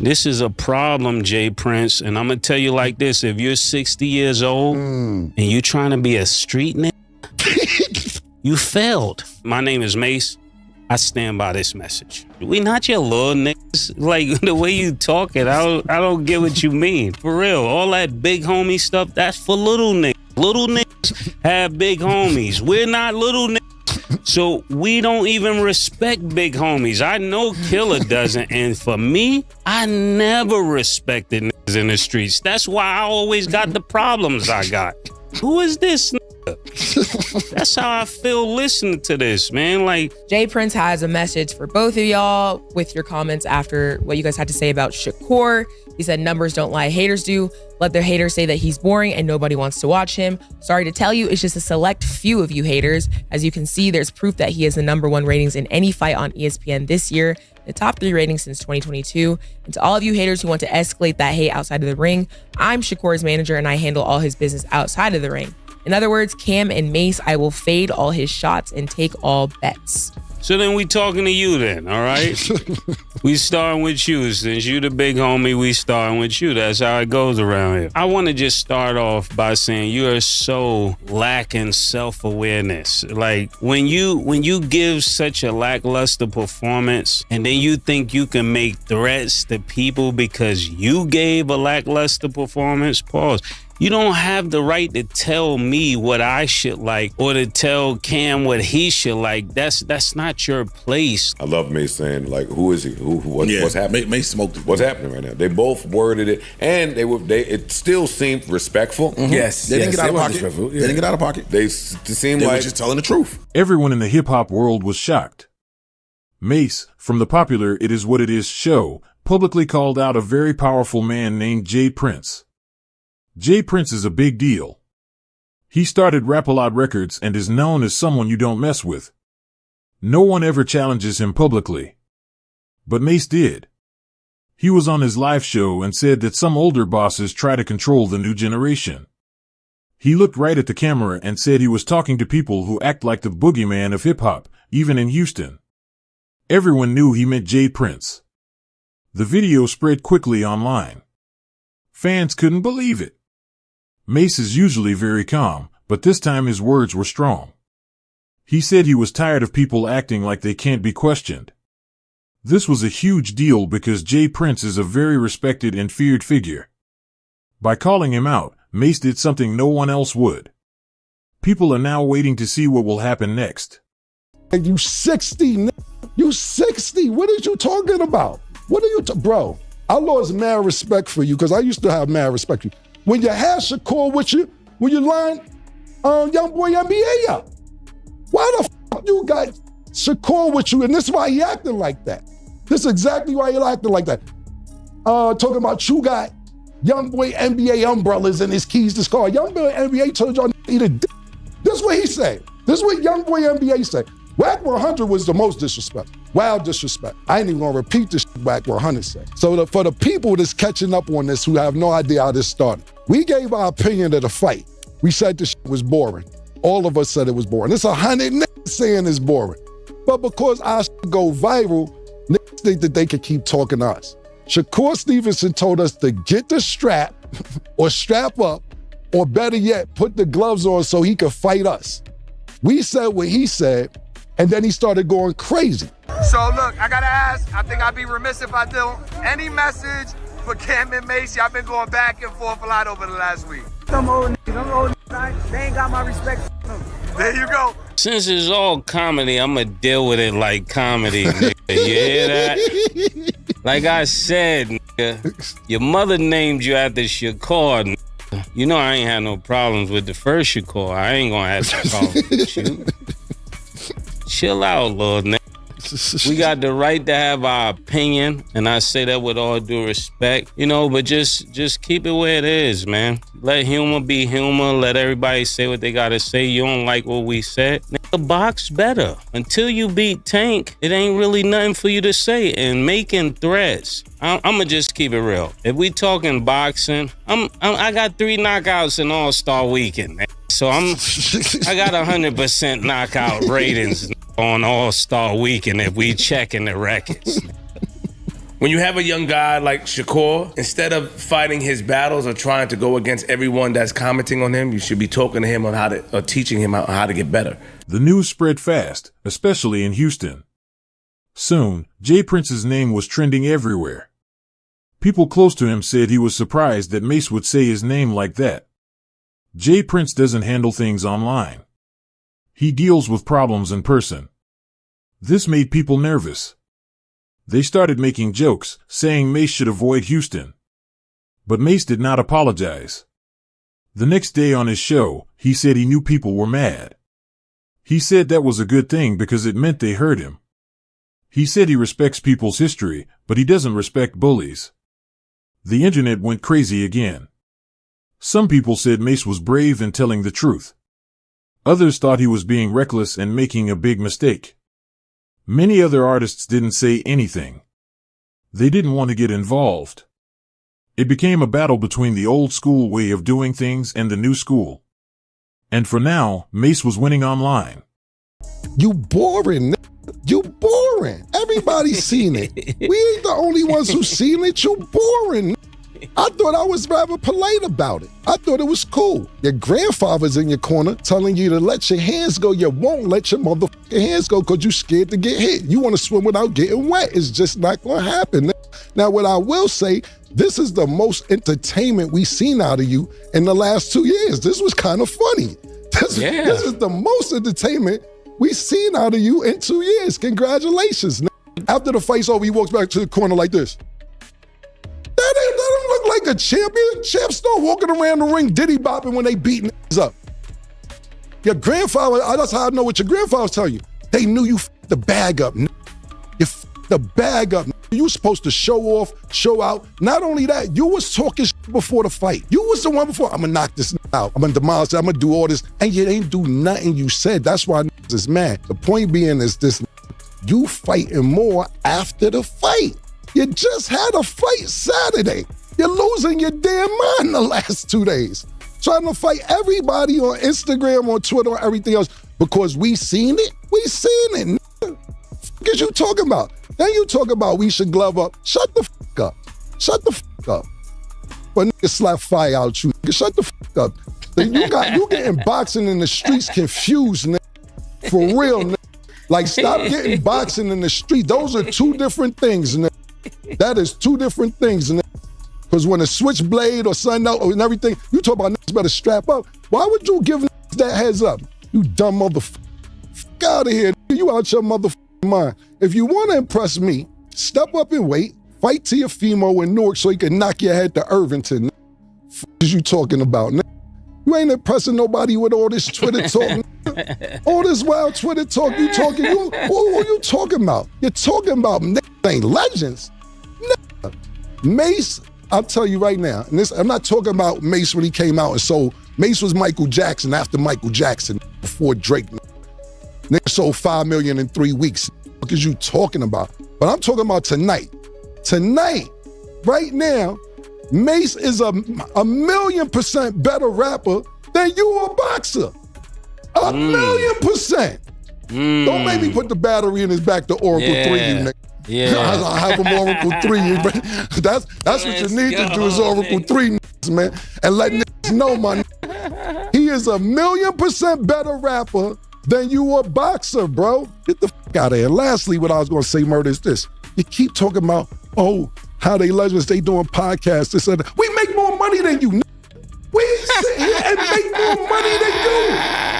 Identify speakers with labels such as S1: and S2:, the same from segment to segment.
S1: This is a problem, Jay Prince. And I'm going to tell you like this. If you're 60 years old and you trying to be a street nigga, you failed. My name is Mase. I stand by this message. We not your little niggas. Like, the way you talking, I don't get what you mean. For real, all that big homie stuff, that's for little niggas. Little niggas have big homies. We're not little niggas. So we don't even respect big homies. I know Killer doesn't. And for me, I never respected niggas in the streets. That's why I always got the problems I got. Who is this nigga? That's how I feel listening to this, man. Like,
S2: Jay Prince has a message for both of y'all with your comments after what you guys had to say about Shakur. He said, numbers don't lie, haters do. Let their haters say that he's boring and nobody wants to watch him. Sorry to tell you, it's just a select few of you haters. As you can see, there's proof that he has the #1 ratings in any fight on ESPN this year, the top 3 ratings since 2022. And to all of you haters who want to escalate that hate outside of the ring, I'm Shakur's manager and I handle all his business outside of the ring. In other words, Cam and Mase, I will fade all his shots and take all bets.
S1: so then we talking to you then, all right? We starting with you. Since you the big homie, we starting with you. That's how it goes around here. I want to just start off by saying you are so lacking self-awareness. Like, when you give such a lackluster performance and then you think you can make threats to people because you gave a lackluster performance, pause. You don't have the right to tell me what I should like or to tell Cam what he should like. That's not your place.
S3: I love Mase saying, like, who is he? What's happening?
S4: Mase smoked it.
S3: What's happening right now? They both worded it, and it still seemed respectful.
S4: Mm-hmm. Yes, they didn't get out of pocket.
S3: Yeah.
S4: They didn't get out of pocket.
S3: They seemed
S4: They
S3: like
S4: were just telling the truth.
S5: Everyone in the hip-hop world was shocked. Mase, from the popular It Is What It Is show, publicly called out a very powerful man named Jay Prince. Jay Prince is a big deal. He started Rap-A-Lot Records and is known as someone you don't mess with. No one ever challenges him publicly. But Mase did. He was on his live show and said that some older bosses try to control the new generation. He looked right at the camera and said he was talking to people who act like the boogeyman of hip-hop, even in Houston. Everyone knew he meant Jay Prince. The video spread quickly online. Fans couldn't believe it. Mase is usually very calm, but this time his words were strong. He said he was tired of people acting like they can't be questioned. This was a huge deal because Jay Prince is a very respected and feared figure. By calling him out, Mase did something no one else would. People are now waiting to see what will happen next.
S6: You 60, you 60. What are you talking about? What are you, bro? I lost mad respect for you because I used to have mad respect for you. When you had Shakur with you, when you lined Young Boy NBA up, why the fuck you got Shakur with you? And this is why he acting like that. This is exactly why he acting like that. Talking about you got Young Boy NBA umbrellas and his keys to his car. Young Boy NBA told y'all to eat a dick. This is what he said. This is what Young Boy NBA said. Wack 100 was the most disrespectful. Wild disrespect. I ain't even gonna repeat this shit Wack 100 said. So for the people that's catching up on this who have no idea how this started, we gave our opinion of the fight. We said this shit was boring. All of us said it was boring. It's 100 niggas saying it's boring. But because our shit go viral, niggas think that they could keep talking to us. Shakur Stevenson told us to get the strap or strap up, or better yet, put the gloves on so he could fight us. We said what he said, and then he started going crazy.
S7: So look, I gotta ask, I think I'd be remiss if I don't. Any message for Cam and Mase? Y'all been going back and forth a lot over the last week.
S8: Some old niggas, they ain't got my respect.
S7: There you go.
S1: Since it's all comedy, I'm going to deal with it like comedy, nigga. You hear that? Like I said, nigga, your mother named you after Shakur, nigga. You know I ain't had no problems with the first Shakur. I ain't going to have no problems with you. Chill out, little nigga. We got the right to have our opinion, and I say that with all due respect, you know, but just keep it where it is, man. Let humor be humor. Let everybody say what they gotta say. You don't like what we said, nigga, box better. Until you beat Tank, it ain't really nothing for you to say. And making threats, I'ma just keep it real. If we talking boxing, I got 3 knockouts in All-Star Weekend, man. So I got 100% knockout ratings on All-Star Weekend if we checking the records.
S9: When you have a young guy like Shakur, instead of fighting his battles or trying to go against everyone that's commenting on him, you should be talking to him on or teaching him how to get better.
S5: The news spread fast, especially in Houston. Soon, J. Prince's name was trending everywhere. People close to him said he was surprised that Mase would say his name like that. J. Prince doesn't handle things online. He deals with problems in person. This made people nervous. They started making jokes, saying Mase should avoid Houston. But Mase did not apologize. The next day on his show, he said he knew people were mad. He said that was a good thing because it meant they heard him. He said he respects people's history, but he doesn't respect bullies. The internet went crazy again. Some people said Mase was brave and telling the truth. Others thought he was being reckless and making a big mistake. Many other artists didn't say anything. They didn't want to get involved. It became a battle between the old school way of doing things and the new school. And for now, Mase was winning online.
S6: You boring. You boring. Everybody's seen it. We ain't the only ones who seen it. You boring. I thought I was rather polite about it. I thought it was cool. Your grandfather's in your corner telling you to let your hands go. You won't let your motherfucking hands go because you scared to get hit. You want to swim without getting wet. It's just not going to happen. Now, what I will say, this is the most entertainment we've seen out of you in the last 2 years. This was kind of funny. This is the most entertainment we've seen out of you in 2 years. Congratulations. After the fight's over, he walks back to the corner like this. That don't look like a champion. Champs start walking around the ring diddy bopping when they beating up. Your grandfather, that's how I know what your grandfather's telling you. They knew you f***ed the bag up. You f***ed the bag up. You were supposed to show off, show out. Not only that, you was talking before the fight. You was the one before, I'm gonna knock this out. I'm gonna demolish it. I'm gonna do all this. And you ain't do nothing you said. That's why is mad. The point being is this, you fighting more after the fight. You just had a fight Saturday. You're losing your damn mind the last 2 days. Trying to fight everybody on Instagram, on Twitter, on everything else. Because we seen it. We seen it. What is you talking about? Then you talk about we should glove up. Shut the fuck up. Shut the fuck up. But niggas slap fire out you. Shut the fuck up. You getting boxing in the streets confused, nigga. For real, nigga. Like, stop getting boxing in the street. Those are two different things, nigga. That is two different things, nigga. Because when a switchblade or something else and everything, you talk about niggas better strap up. Why would you give niggas that heads up? You dumb motherfucker. Fuck out of here. You out your motherfucking mind. If you want to impress me, step up and wait. Fight Teofimo in Newark so he can knock your head to Irvington. Fuck is you talking about, nigga? You ain't impressing nobody with all this Twitter talk. All this wild Twitter talk you talking. Who you talking about? You're talking about niggas ain't legends. Nigga. Mase, I'll tell you right now, and I'm not talking about Mase when he came out and sold. Mase was Michael Jackson after Michael Jackson, before Drake. Nigga sold 5 million in 3 weeks. What is you talking about? But I'm talking about tonight. Tonight, right now, Mase is a 1,000,000% better rapper than you a boxer. 1,000,000%. Don't make me put the battery in his back to Oracle 3, you nigga.
S1: Yeah.
S6: I have him Oracle 3. That's what you need to do is Oracle 3, man. And let niggas know, my nigga. He is 1,000,000% better rapper than you a boxer, bro. Get the fuck out of here. Lastly, what I was going to say, Murder, is this. You keep talking about, how they legends, they doing podcasts, this and that. We make more money than you. We sit here and make more money than you.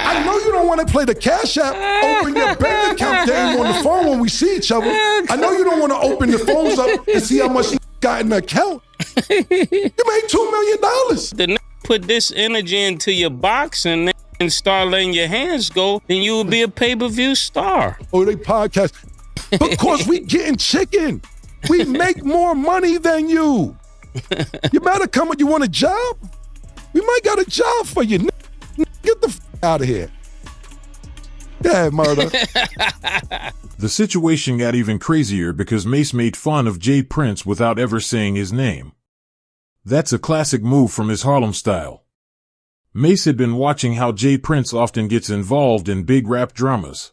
S6: I know you don't want to play the Cash App, open your bank account game on the phone when we see each other. I know you don't want to open the phones up and see how much you got in the account. You made $2 million.
S1: The put this energy into your boxing and start letting your hands go, then you will be a pay-per-view star.
S6: They podcast. Because we getting chicken. We make more money than you. You better come with, you want a job? We might got a job for you. Get the f out of here. Yeah, Murder.
S5: The situation got even crazier because Mase made fun of J. Prince without ever saying his name. That's a classic move from his Harlem style. Mase had been watching how J. Prince often gets involved in big rap dramas.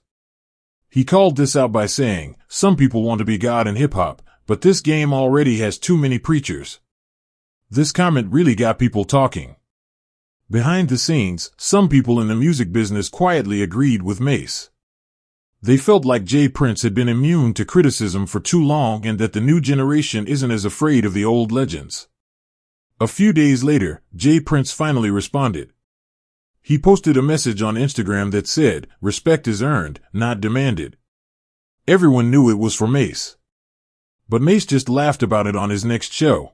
S5: He called this out by saying, some people want to be God in hip-hop, but this game already has too many preachers. This comment really got people talking. Behind the scenes, some people in the music business quietly agreed with Mase. They felt like J. Prince had been immune to criticism for too long and that the new generation isn't as afraid of the old legends. A few days later, J. Prince finally responded. He posted a message on Instagram that said, "Respect is earned, not demanded." Everyone knew it was for Mase. But Mase just laughed about it on his next show.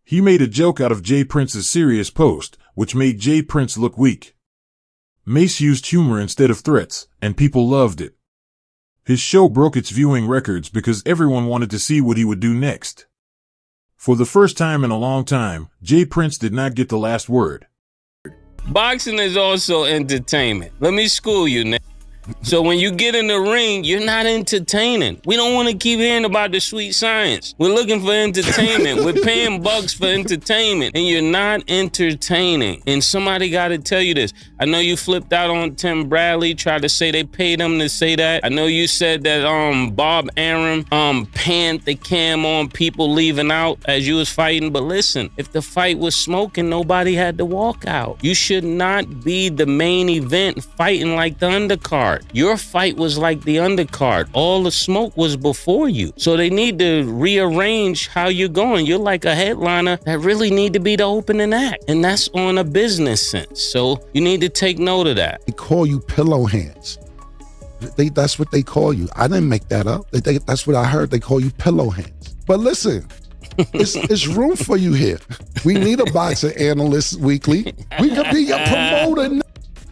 S5: He made a joke out of J. Prince's serious post, which made J. Prince look weak. Mase used humor instead of threats, and people loved it. His show broke its viewing records because everyone wanted to see what he would do next. For the first time in a long time, J. Prince did not get the last word.
S1: Boxing is also entertainment. Let me school you, nigga. So when you get in the ring, you're not entertaining. We don't want to keep hearing about the sweet science. We're looking for entertainment. We're paying bucks for entertainment, and you're not entertaining. And somebody got to tell you this. I know you flipped out on Tim Bradley, tried to say they paid him to say that. I know you said that Bob Arum panned the cam on people leaving out as you was fighting. But listen, if the fight was smoking, nobody had to walk out. You should not be the main event fighting like the undercard. Your fight was like the undercard. All the smoke was before you. So they need to rearrange how you're going. You're like a headliner that really need to be the opening act. And that's on a business sense. So you need to take note of that.
S6: They call you pillow hands. That's what they call you. I didn't make that up. That's what I heard. They call you pillow hands. But listen, it's room for you here. We need a boxing analyst weekly. We could be your promoter.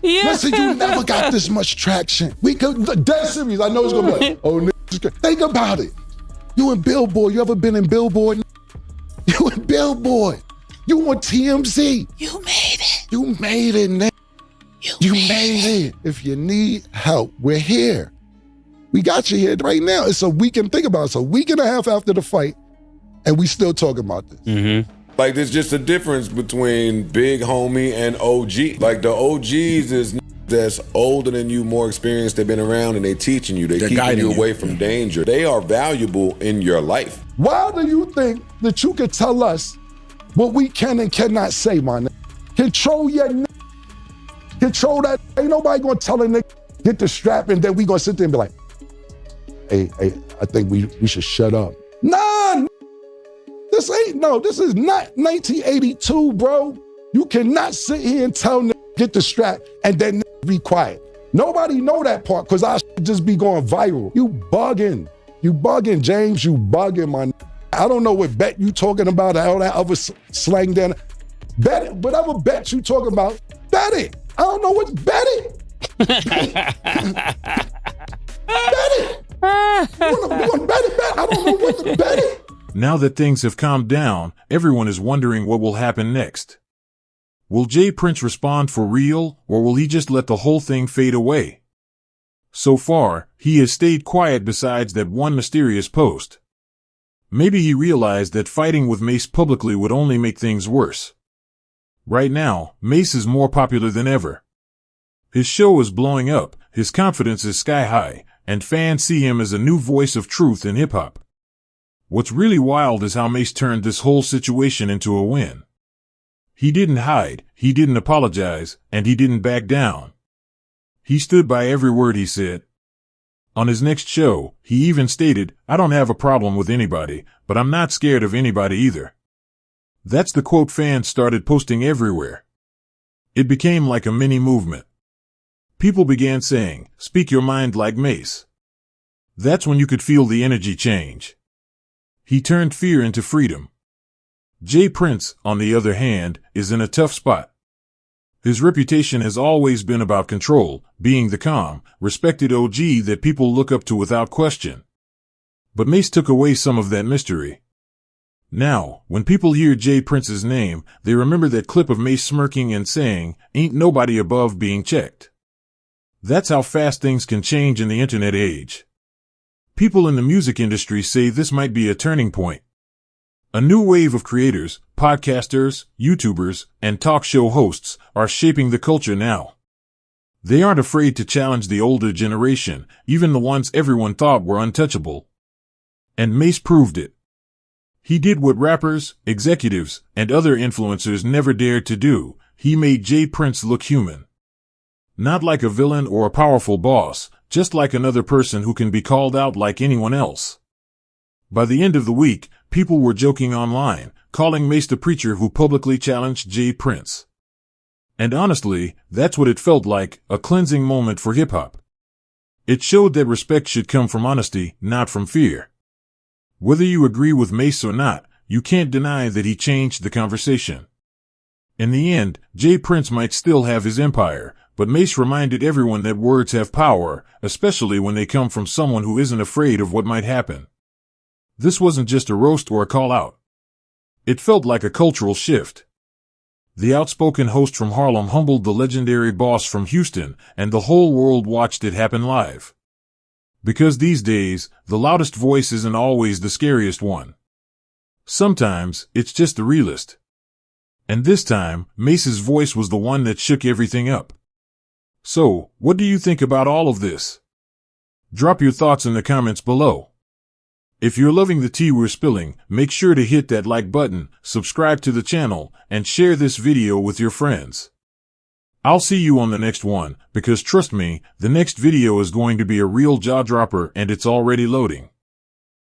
S2: Yeah.
S6: Listen, you never got this much traction. We could, dead serious. I know it's gonna be like, oh, think about it. You in Billboard. You ever been in Billboard? You in Billboard. You on TMZ.
S2: You made it.
S6: You made it, nigga. You made it. If you need help, we're here. We got you here right now. It's a week and think about it. It's a week and a half after the fight, and we still talking about this.
S1: Mm-hmm.
S3: Like, there's just a difference between big homie and OG. Like, the OGs is that's older than you, more experienced. They've been around and they teaching you. They're keeping you away from danger. They are valuable in your life.
S6: Why do you think that you could tell us what we can and cannot say, my nigga? Control your nigga. Control that. Ain't nobody gonna tell a nigga, get the strap, and then we gonna sit there and be like, hey, I think we should shut up. Nah, this is not 1982, bro. You cannot sit here and tell niggas get the strap and then be quiet. Nobody know that part because I should just be going viral. You bugging, James, you bugging, man. I don't know what bet you talking about, all that other slang then. Bet it, whatever bet you talking about, bet it. I don't know what's bet it. Bet it. You want to bet it? I don't know what to bet it.
S5: Now that things have calmed down, everyone is wondering what will happen next. Will J. Prince respond for real, or will he just let the whole thing fade away? So far, he has stayed quiet besides that one mysterious post. Maybe he realized that fighting with Mase publicly would only make things worse. Right now, Mase is more popular than ever. His show is blowing up, his confidence is sky high, and fans see him as a new voice of truth in hip-hop. What's really wild is how Mase turned this whole situation into a win. He didn't hide, he didn't apologize, and he didn't back down. He stood by every word he said. On his next show, he even stated, "I don't have a problem with anybody, but I'm not scared of anybody either." That's the quote fans started posting everywhere. It became like a mini movement. People began saying, "Speak your mind like Mase." That's when you could feel the energy change. He turned fear into freedom. J. Prince, on the other hand, is in a tough spot. His reputation has always been about control, being the calm, respected OG that people look up to without question. But Mase took away some of that mystery. Now, when people hear J. Prince's name, they remember that clip of Mase smirking and saying, "Ain't nobody above being checked." That's how fast things can change in the internet age. People in the music industry say this might be a turning point. A new wave of creators, podcasters, YouTubers, and talk show hosts are shaping the culture now. They aren't afraid to challenge the older generation, even the ones everyone thought were untouchable. And Mase proved it. He did what rappers, executives, and other influencers never dared to do. He made J. Prince look human. Not like a villain or a powerful boss, just like another person who can be called out like anyone else. By the end of the week, people were joking online, calling Mase the preacher who publicly challenged J. Prince. And honestly, that's what it felt like, a cleansing moment for hip-hop. It showed that respect should come from honesty, not from fear. Whether you agree with Mase or not, you can't deny that he changed the conversation. In the end, J. Prince might still have his empire, but Mase reminded everyone that words have power, especially when they come from someone who isn't afraid of what might happen. This wasn't just a roast or a call-out. It felt like a cultural shift. The outspoken host from Harlem humbled the legendary boss from Houston, and the whole world watched it happen live. Because these days, the loudest voice isn't always the scariest one. Sometimes, it's just the realest. And this time, Mase's voice was the one that shook everything up. So, what do you think about all of this? Drop your thoughts in the comments below. If you're loving the tea we're spilling, make sure to hit that like button, subscribe to the channel, and share this video with your friends. I'll see you on the next one, because trust me, the next video is going to be a real jaw-dropper and it's already loading.